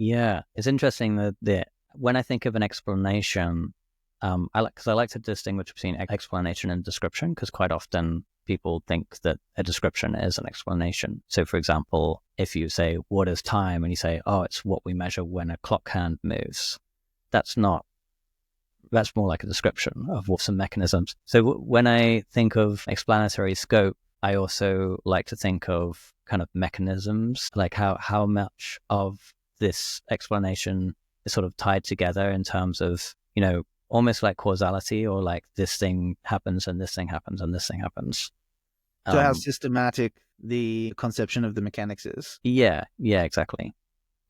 Yeah, it's interesting that when I think of an explanation, because I like to distinguish between explanation and description, because quite often people think that a description is an explanation. So, for example, if you say, what is time? And you say, oh, it's what we measure when a clock hand moves. That's not, that's more like a description of what some mechanisms. So when I think of explanatory scope, I also like to think of kind of mechanisms, like how much of this explanation is sort of tied together in terms of, almost like causality, or like this thing happens and this thing happens and this thing happens. So how systematic the conception of the mechanics is. Yeah, exactly.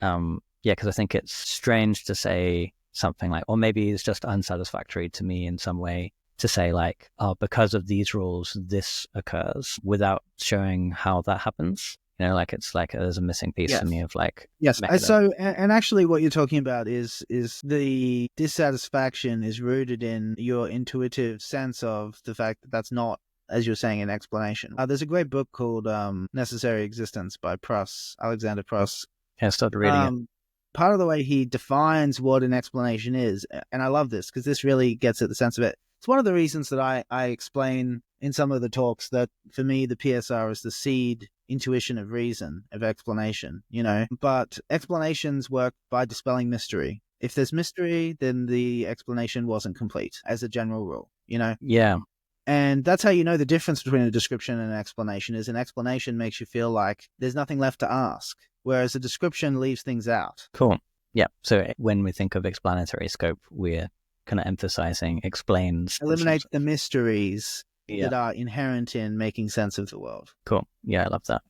Because I think it's strange to say something like, or maybe it's just unsatisfactory to me in some way to say like, oh, because of these rules, this occurs, without showing how that happens. Like it's like there's a missing piece to me of like. Yes. So, and actually what you're talking about is the dissatisfaction is rooted in your intuitive sense of the fact that that's not, as you're saying, an explanation. There's a great book called Necessary Existence by Alexander Proust. Yeah, I started reading it. Part of the way he defines what an explanation is, and I love this because this really gets at the sense of it. It's one of the reasons that I explain in some of the talks that for me, the PSR is the seed intuition of reason, of explanation, but explanations work by dispelling mystery. If there's mystery, then the explanation wasn't complete as a general rule, Yeah. And that's how you know the difference between a description and an explanation is an explanation makes you feel like there's nothing left to ask, whereas a description leaves things out. Cool. Yeah. So when we think of explanatory scope, we're kind of emphasizing explains. Eliminate the mysteries that are inherent in making sense of the world. Cool. Yeah, I love that.